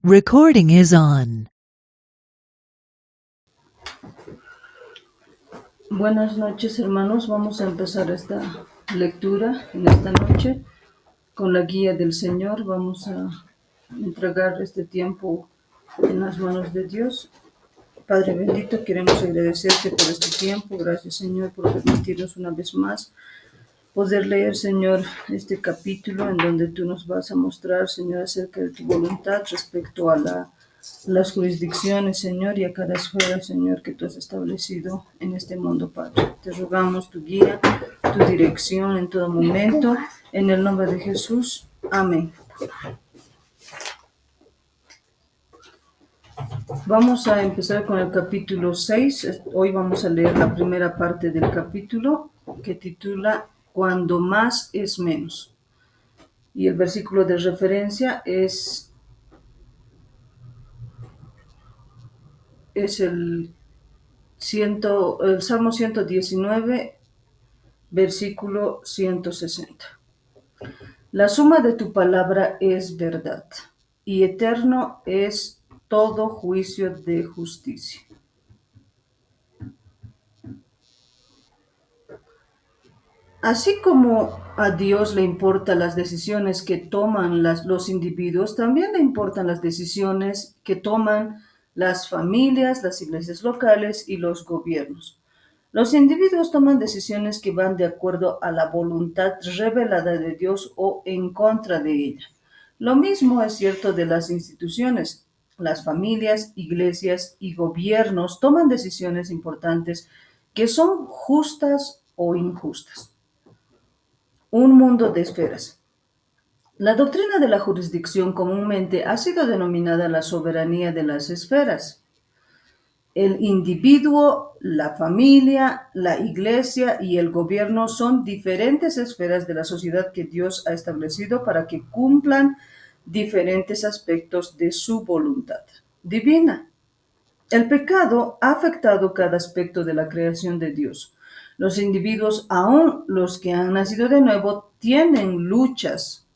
Recording is on. Buenas noches, hermanos. Vamos a empezar esta lectura en esta noche con la guía del Señor. Vamos a entregar este tiempo en las manos de Dios. Padre bendito, queremos agradecerte por este tiempo. Gracias, Señor, por permitirnos una vez más poder leer, Señor, este capítulo en donde tú nos vas a mostrar, Señor, acerca de tu voluntad respecto a las jurisdicciones, Señor, y a cada esfera, Señor, que tú has establecido en este mundo, Padre. Te rogamos tu guía, tu dirección en todo momento, en el nombre de Jesús. Amén. Vamos a empezar con el capítulo 6. Hoy vamos a leer la primera parte del capítulo que titula Cuando más es menos. Y el versículo de referencia es el Salmo 119, versículo 160. La suma de tu palabra es verdad, y eterno es todo juicio de justicia. Así como a Dios le importan las decisiones que toman los individuos, también le importan las decisiones que toman las familias, las iglesias locales y los gobiernos. Los individuos toman decisiones que van de acuerdo a la voluntad revelada de Dios o en contra de ella. Lo mismo es cierto de las instituciones. Las familias, iglesias y gobiernos toman decisiones importantes que son justas o injustas. Un mundo de esferas. La doctrina de la jurisdicción comúnmente ha sido denominada la soberanía de las esferas. El individuo, la familia, la iglesia y el gobierno son diferentes esferas de la sociedad que Dios ha establecido para que cumplan diferentes aspectos de su voluntad divina. El pecado ha afectado cada aspecto de la creación de Dios. Los individuos, aun los que han nacido de nuevo, tienen luchas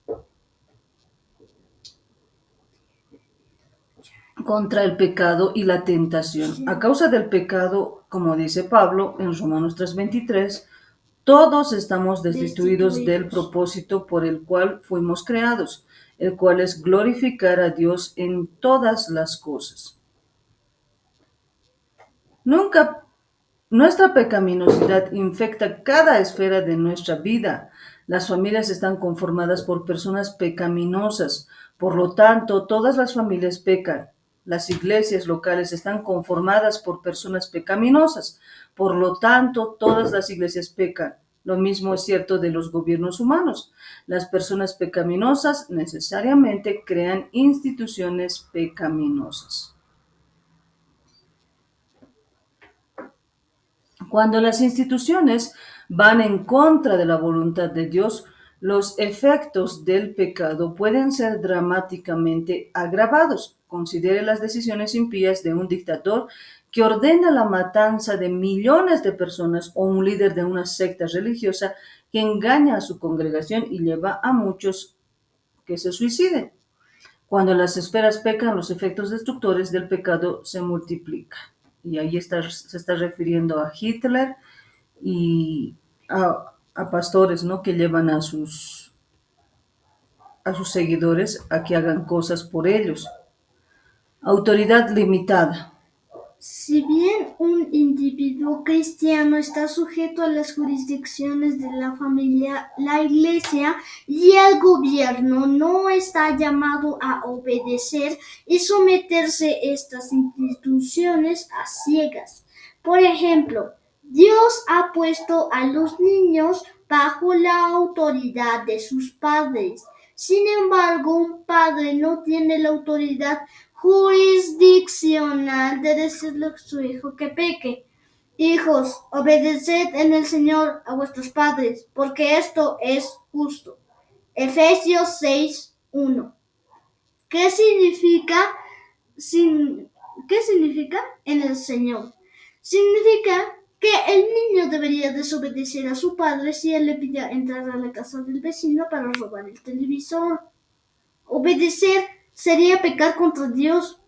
contra el pecado y la tentación. A causa del pecado, como dice Pablo en Romanos 3:23, todos estamos destituidos del propósito por el cual fuimos creados, el cual es glorificar a Dios en todas las cosas. Nunca Nuestra pecaminosidad infecta cada esfera de nuestra vida. Las familias están conformadas por personas pecaminosas. Por lo tanto, todas las familias pecan. Las iglesias locales están conformadas por personas pecaminosas. Por lo tanto, todas las iglesias pecan. Lo mismo es cierto de los gobiernos humanos. Las personas pecaminosas necesariamente crean instituciones pecaminosas. Cuando las instituciones van en contra de la voluntad de Dios, los efectos del pecado pueden ser dramáticamente agravados. Considere las decisiones impías de un dictador que ordena la matanza de millones de personas o un líder de una secta religiosa que engaña a su congregación y lleva a muchos que se suiciden. Cuando las esferas pecan, los efectos destructores del pecado se multiplican. Y ahí se está refiriendo a Hitler y a pastores, ¿no? Que llevan a sus seguidores a que hagan cosas por ellos. Autoridad limitada. Si bien un individuo cristiano está sujeto a las jurisdicciones de la familia, la iglesia y el gobierno, no está llamado a obedecer y someterse a estas instituciones a ciegas. Por ejemplo, Dios ha puesto a los niños bajo la autoridad de sus padres. Sin embargo, un padre no tiene la autoridad jurisdiccional de decirle a su hijo que peque. Hijos, obedeced en el Señor a vuestros padres, porque esto es justo. Efesios 6:1. ¿Qué significa, ¿Qué significa en el Señor? Significa que el niño debería desobedecer a su padre si él le pide entrar a la casa del vecino para robar el televisor. Obedecer sería pecar contra Dios,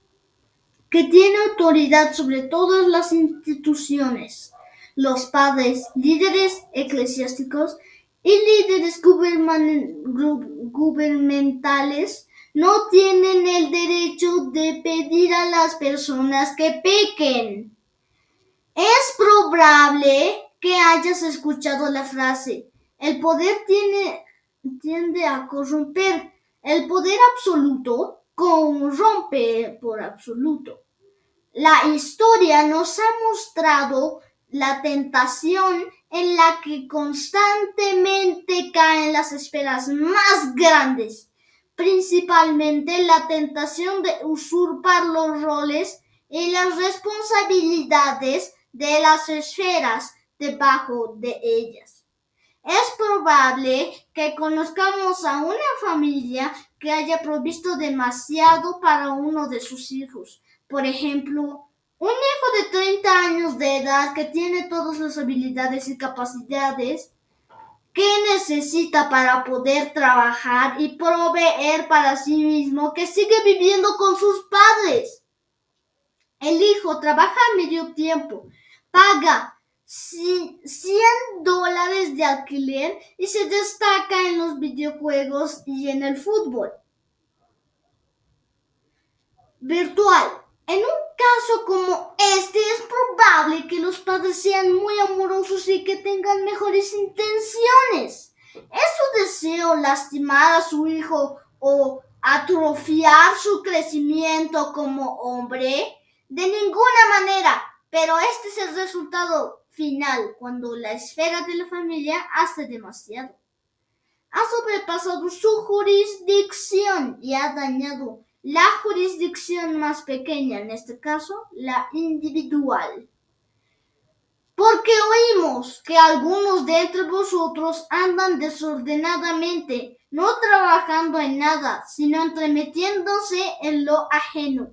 que tiene autoridad sobre todas las instituciones. Los padres, líderes eclesiásticos y líderes gubernamentales no tienen el derecho de pedir a las personas que pequen. Es probable que hayas escuchado la frase: el poder tiende a corromper. El poder absoluto corrompe por absoluto. La historia nos ha mostrado la tentación en la que constantemente caen las esferas más grandes, principalmente la tentación de usurpar los roles y las responsabilidades de las esferas debajo de ellas. Es probable que conozcamos a una familia que haya provisto demasiado para uno de sus hijos. Por ejemplo, un hijo de 30 años de edad que tiene todas las habilidades y capacidades que necesita para poder trabajar y proveer para sí mismo, que sigue viviendo con sus padres. El hijo trabaja a medio tiempo, paga $100 de alquiler y se destaca en los videojuegos y en el fútbol virtual. En un caso como este, es probable que los padres sean muy amorosos y que tengan mejores intenciones. ¿Es su deseo lastimar a su hijo o atrofiar su crecimiento como hombre? De ninguna manera, pero este es el resultado final cuando la esfera de la familia hace demasiado. Ha sobrepasado su jurisdicción y ha dañado la jurisdicción más pequeña, en este caso, la individual. Porque oímos que algunos de entre vosotros andan desordenadamente, no trabajando en nada, sino entremetiéndose en lo ajeno.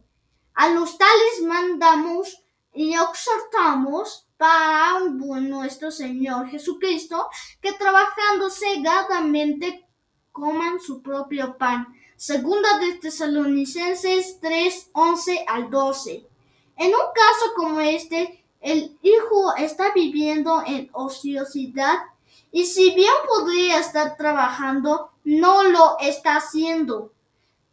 A los tales mandamos y exhortamos para nuestro Señor Jesucristo, que trabajando cegadamente coman su propio pan. Segunda de Tesalonicenses 3:11-12. En un caso como este, el hijo está viviendo en ociosidad y si bien podría estar trabajando, no lo está haciendo.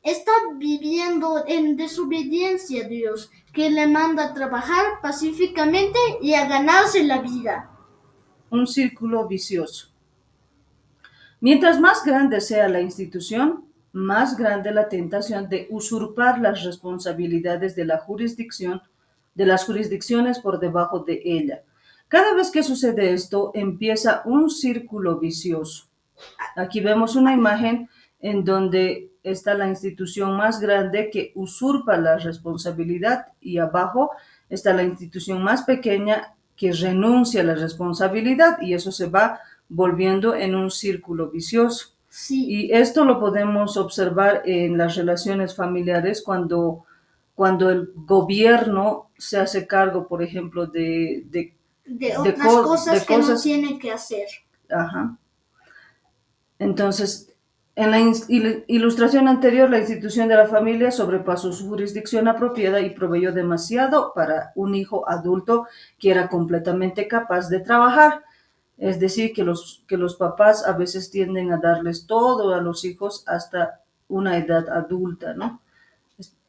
Está viviendo en desobediencia a Dios, que le manda a trabajar pacíficamente y a ganarse la vida. Un círculo vicioso. Mientras más grande sea la institución, más grande la tentación de usurpar las responsabilidades de de las jurisdicciones por debajo de ella. Cada vez que sucede esto, empieza un círculo vicioso. Aquí vemos una imagen en donde está la institución más grande que usurpa la responsabilidad y abajo está la institución más pequeña que renuncia a la responsabilidad y eso se va volviendo en un círculo vicioso. Sí. Y esto lo podemos observar en las relaciones familiares cuando el gobierno se hace cargo, por ejemplo, de otras cosas que no tiene que hacer. Ajá. Entonces, en la ilustración anterior, la institución de la familia sobrepasó su jurisdicción apropiada y proveyó demasiado para un hijo adulto que era completamente capaz de trabajar. Es decir, que los papás a veces tienden a darles todo a los hijos hasta una edad adulta, ¿no?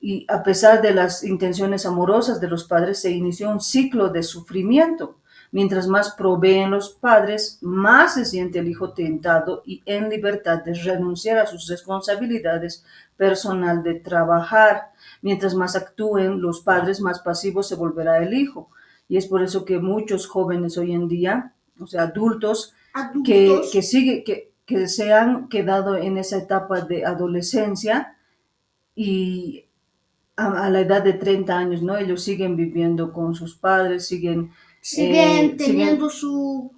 Y a pesar de las intenciones amorosas de los padres, se inició un ciclo de sufrimiento. Mientras más proveen los padres, más se siente el hijo tentado y en libertad de renunciar a sus responsabilidades personal de trabajar. Mientras más actúen los padres, más pasivo se volverá el hijo. Y es por eso que muchos jóvenes hoy en día, o sea, adultos. Que se han quedado en esa etapa de adolescencia y a la edad de 30 años, ¿no? Ellos siguen viviendo con sus padres, siguen teniendo su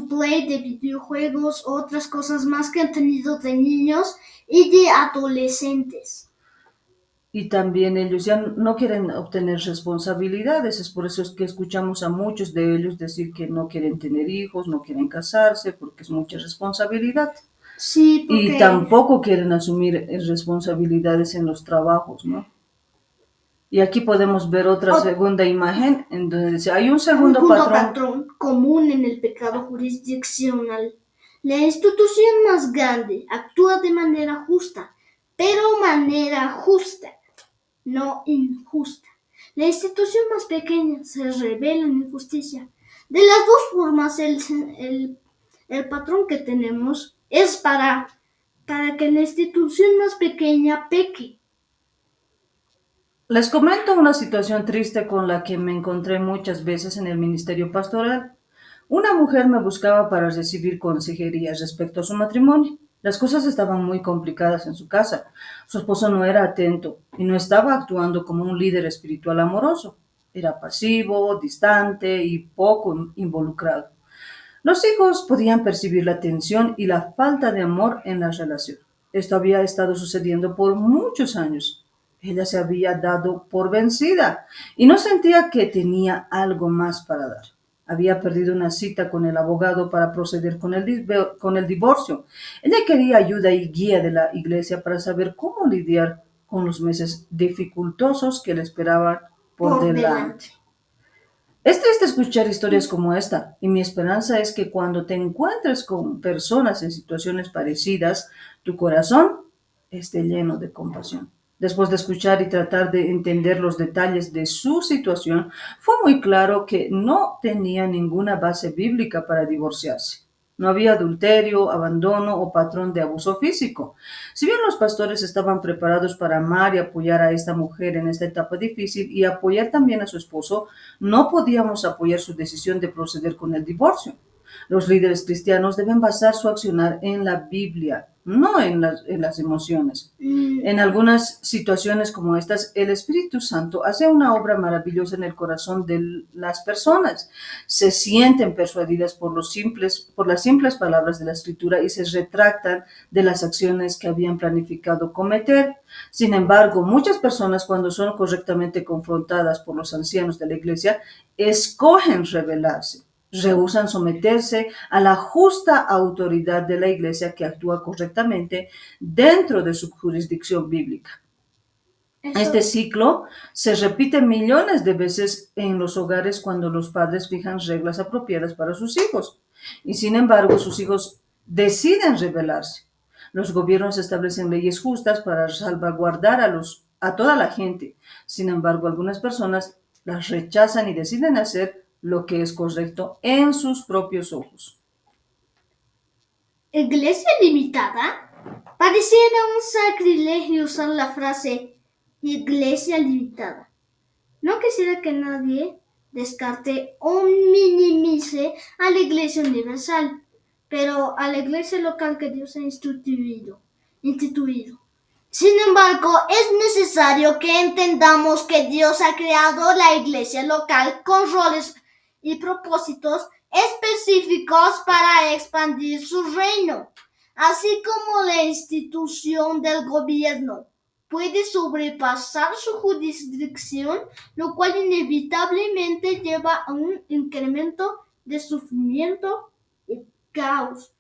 play de videojuegos, otras cosas más que han tenido de niños y de adolescentes. Y también ellos ya no quieren obtener responsabilidades, es por eso es que escuchamos a muchos de ellos decir que no quieren tener hijos, no quieren casarse, porque es mucha responsabilidad. Sí, y porque tampoco quieren asumir responsabilidades en los trabajos, ¿no? Y aquí podemos ver otra ot- segunda imagen en donde dice, hay un un segundo punto patrón. patrón común en el pecado jurisdiccional. La institución más grande actúa de manera justa, pero manera justa, no injusta. La institución más pequeña se revela en injusticia. De las dos formas, el patrón que tenemos es para que la institución más pequeña peque. Les comento una situación triste con la que me encontré muchas veces en el ministerio pastoral. Una mujer me buscaba para recibir consejería respecto a su matrimonio. Las cosas estaban muy complicadas en su casa. Su esposo no era atento y no estaba actuando como un líder espiritual amoroso. Era pasivo, distante y poco involucrado. Los hijos podían percibir la tensión y la falta de amor en la relación. Esto había estado sucediendo por muchos años. Ella se había dado por vencida y no sentía que tenía algo más para dar. Había perdido una cita con el abogado para proceder con el divorcio. Ella quería ayuda y guía de la iglesia para saber cómo lidiar con los meses dificultosos que le esperaban por Por delante. delante. Es triste escuchar historias como esta, y mi esperanza es que cuando te encuentres con personas en situaciones parecidas, tu corazón esté lleno de compasión. Después de escuchar y tratar de entender los detalles de su situación, fue muy claro que no tenía ninguna base bíblica para divorciarse. No había adulterio, abandono o patrón de abuso físico. Si bien los pastores estaban preparados para amar y apoyar a esta mujer en esta etapa difícil y apoyar también a su esposo, no podíamos apoyar su decisión de proceder con el divorcio. Los líderes cristianos deben basar su accionar en la Biblia, no en las emociones. Mm, En algunas situaciones como estas, el Espíritu Santo hace una obra maravillosa en el corazón de las personas. Se sienten persuadidas por las simples palabras de la Escritura y se retractan de las acciones que habían planificado cometer. Sin embargo, muchas personas, cuando son correctamente confrontadas por los ancianos de la iglesia, escogen rebelarse. Rehúsan someterse a la justa autoridad de la iglesia que actúa correctamente dentro de su jurisdicción bíblica. Este eso, ciclo se repite millones de veces en los hogares cuando los padres fijan reglas apropiadas para sus hijos y sin embargo sus hijos deciden rebelarse. Los gobiernos establecen leyes justas para salvaguardar a toda la gente. Sin embargo, algunas personas las rechazan y deciden hacer lo que es correcto en sus propios ojos. iglesia limitada. Pareciera un sacrilegio usar la frase iglesia limitada. No quisiera que nadie descarte o minimice a la iglesia universal, pero a la iglesia local que Dios ha instituido. Sin embargo, es necesario que entendamos que Dios ha creado la iglesia local con roles y propósitos específicos para expandir su reino, así como la institución del gobierno puede sobrepasar su jurisdicción, lo cual inevitablemente lleva a un incremento de sufrimiento y caos.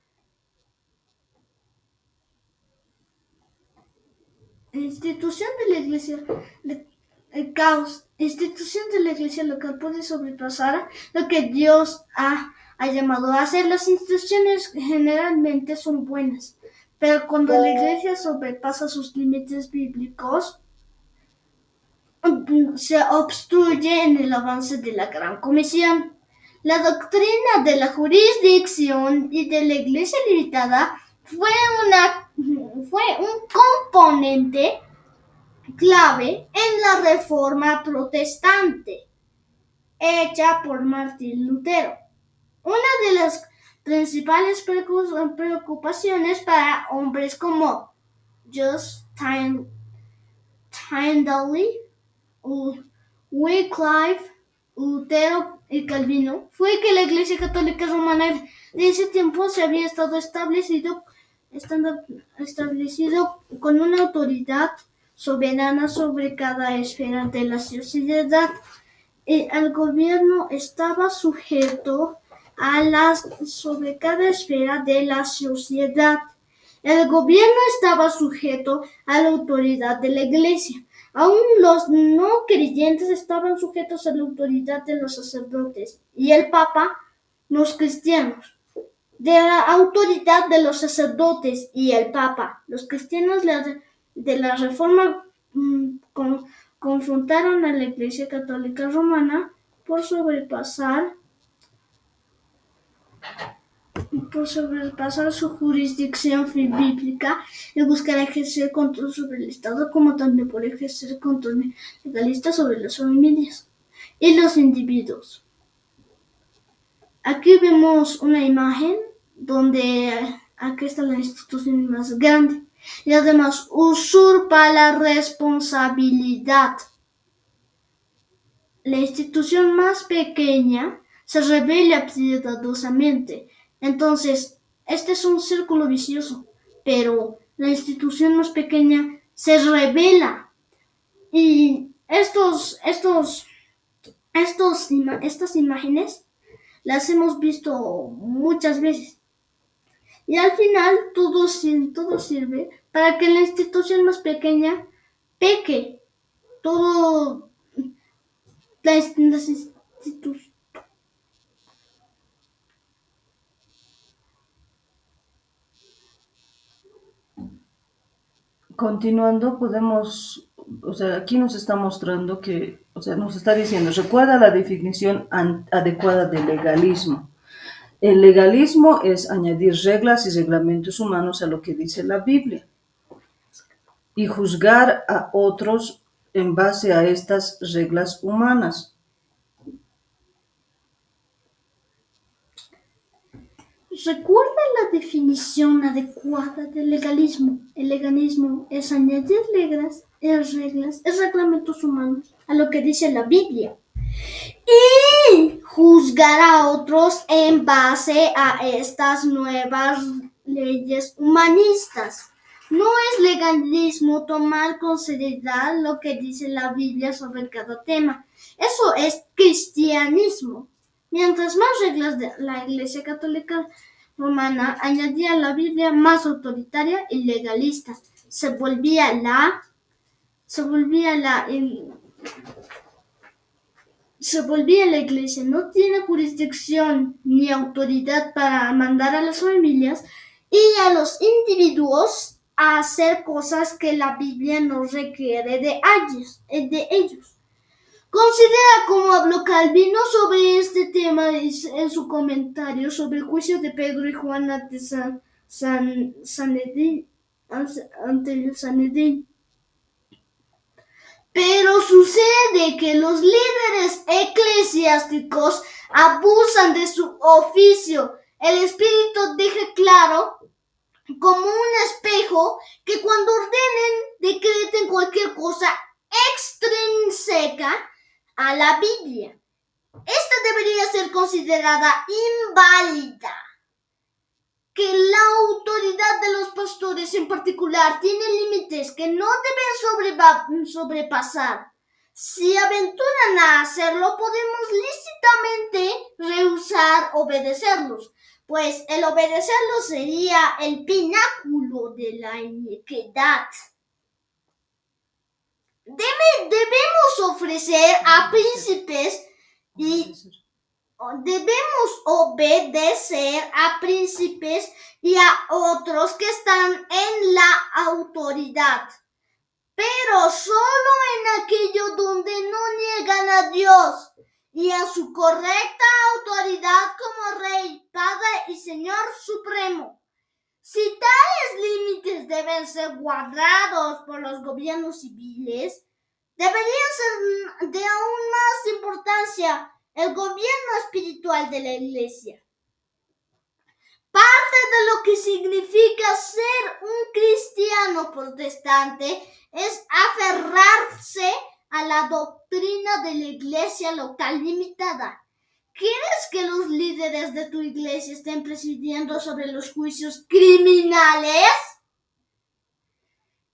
Institución de la iglesia, el caos, institución de la iglesia local puede sobrepasar lo que Dios ha llamado a hacer. Las instituciones generalmente son buenas, pero cuando la iglesia sobrepasa sus límites bíblicos, se obstruye en el avance de la Gran Comisión. La doctrina de la jurisdicción y de la iglesia limitada fue un componente clave en la Reforma Protestante, hecha por Martín Lutero. Una de las principales preocupaciones para hombres como Just Tyndale, Wycliffe, Lutero y Calvino fue que la Iglesia Católica Romana de ese tiempo se había establecido con una autoridad soberana sobre cada esfera de la sociedad. El gobierno estaba sujeto sobre cada esfera de la sociedad. El gobierno estaba sujeto a la autoridad de la iglesia. Aún los no creyentes estaban sujetos a la autoridad de los sacerdotes y el Papa, los cristianos. De la autoridad de los sacerdotes y el Papa, los cristianos de la Reforma confrontaron a la Iglesia Católica Romana por sobrepasar su jurisdicción bíblica y buscar ejercer control sobre el Estado, como también por ejercer control legalista sobre las familias y los individuos. Aquí vemos una imagen donde aquí está la institución más grande y además usurpa la responsabilidad. La institución más pequeña se revela piadosamente. Entonces, este es un círculo vicioso, pero la institución más pequeña se revela. Y estas imágenes las hemos visto muchas veces. Y al final todo sirve para que la institución más pequeña peque. Todo las instituciones. Continuando, podemos, aquí nos está mostrando que, nos está diciendo, recuerda la definición adecuada de legalismo. El legalismo es añadir reglas y reglamentos humanos a lo que dice la Biblia y juzgar a otros en base a estas reglas humanas. Recuerda la definición adecuada del legalismo. El legalismo es añadir reglas y reglamentos humanos a lo que dice la Biblia y juzgar a otros en base a estas nuevas leyes humanistas. No es legalismo tomar con seriedad lo que dice la Biblia sobre cada tema. Eso es cristianismo. Mientras más reglas de la Iglesia Católica Romana añadía a la Biblia más autoritaria y legalista, se volvía la Iglesia. No tiene jurisdicción ni autoridad para mandar a las familias y a los individuos a hacer cosas que la Biblia no requiere de ellos. Considera cómo habló Calvino sobre este tema en su comentario sobre el juicio de Pedro y Juan ante el Sanedrín. Pero sucede que los líderes eclesiásticos abusan de su oficio. El Espíritu deja claro, como un espejo, que cuando decreten cualquier cosa extrínseca a la Biblia, esta debería ser considerada inválida. Que la autoridad de los pastores en particular tiene límites que no deben sobrepasar. Si aventuran a hacerlo, podemos lícitamente rehusar obedecerlos, pues el obedecerlos sería el pináculo de la iniquidad. Debemos ofrecer a príncipes y debemos obedecer a príncipes y a otros que están en la autoridad, pero solo en aquello donde no niegan a Dios y a su correcta autoridad como Rey, Padre y Señor Supremo. Si tales límites deben ser guardados por los gobiernos civiles, debería ser de aún más importancia el gobierno espiritual de la Iglesia. Parte de lo que significa ser un cristiano protestante es aferrarse a la doctrina de la Iglesia local limitada. ¿Quieres que los líderes de tu iglesia estén presidiendo sobre los juicios criminales?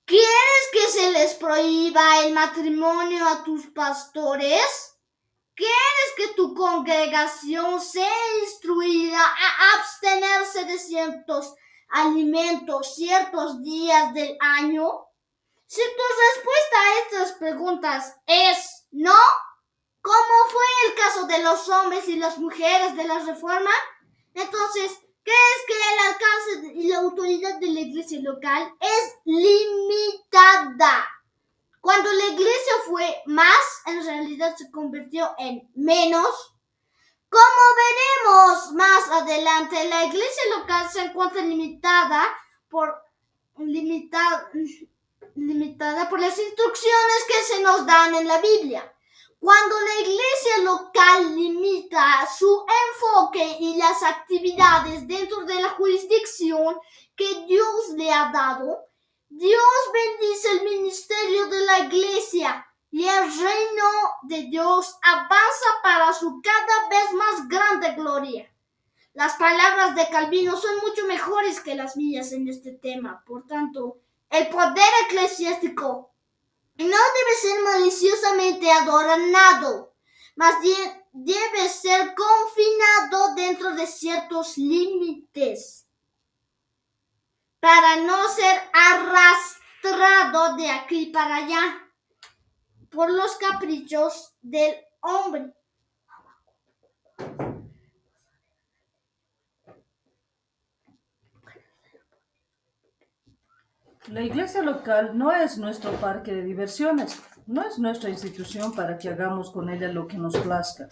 ¿Quieres que se les prohíba el matrimonio a tus pastores? ¿Quieres que tu congregación sea instruida a abstenerse de ciertos alimento ciertos días del año? Si tu respuesta a estas preguntas es no, como fue el caso de los hombres y las mujeres de la Reforma, entonces crees que el alcance y la autoridad de la iglesia local es limitada. Cuando la iglesia fue más, en realidad se convirtió en menos. Como veremos más adelante, la iglesia local se encuentra limitada por las instrucciones que se nos dan en la Biblia. Cuando la iglesia local limita su enfoque y las actividades dentro de la jurisdicción que Dios le ha dado, Dios bendice el ministerio de la iglesia y el reino de Dios avanza para su cada vez más grande gloria. Las palabras de Calvino son mucho mejores que las mías en este tema. Por tanto, el poder eclesiástico no debe ser maliciosamente adornado, más bien debe ser confinado dentro de ciertos límites para no ser arrastrado de aquí para allá por los caprichos del hombre. La iglesia local no es nuestro parque de diversiones, no es nuestra institución para que hagamos con ella lo que nos plazca.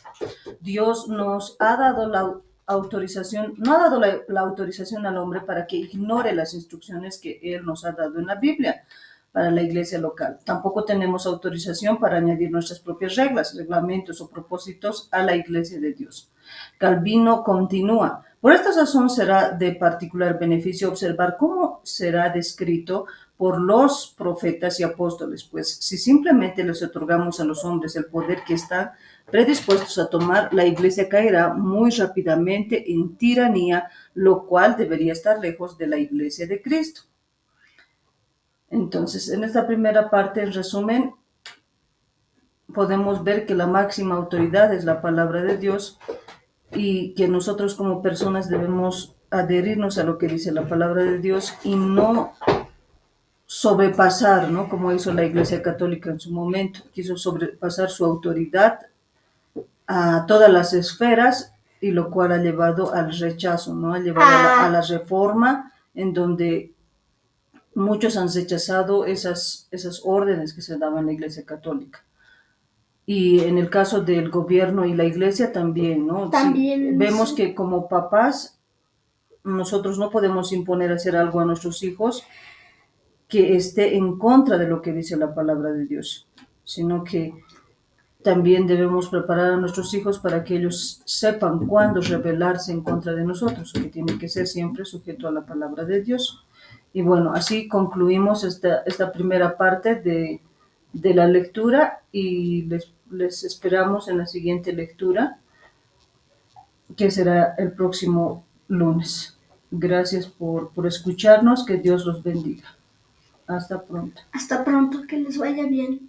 Dios nos ha dado la autorización, no ha dado la autorización al hombre para que ignore las instrucciones que Él nos ha dado en la Biblia para la iglesia local. Tampoco tenemos autorización para añadir nuestras propias reglas, reglamentos o propósitos a la iglesia de Dios. Calvino continúa. Por esta razón será de particular beneficio observar cómo será descrito por los profetas y apóstoles, pues si simplemente les otorgamos a los hombres el poder que están predispuestos a tomar, la iglesia caerá muy rápidamente en tiranía, lo cual debería estar lejos de la iglesia de Cristo. Entonces, en esta primera parte, en resumen, podemos ver que la máxima autoridad es la palabra de Dios y que nosotros como personas debemos adherirnos a lo que dice la palabra de Dios y no sobrepasar, ¿no? Como hizo la Iglesia Católica en su momento, quiso sobrepasar su autoridad a todas las esferas y lo cual ha llevado al rechazo, ¿no? Ha llevado a la reforma en donde muchos han rechazado esas órdenes que se daban en la Iglesia Católica. Y en el caso del gobierno y la iglesia también, ¿no? También, sí, vemos sí, que como papás nosotros no podemos imponer hacer algo a nuestros hijos que esté en contra de lo que dice la palabra de Dios, sino que también debemos preparar a nuestros hijos para que ellos sepan cuándo rebelarse en contra de nosotros, que tiene que ser siempre sujeto a la palabra de Dios. Y bueno, así concluimos esta primera parte de la lectura y les esperamos en la siguiente lectura, que será el próximo lunes. Gracias por escucharnos, que Dios los bendiga. Hasta pronto. Hasta pronto, que les vaya bien.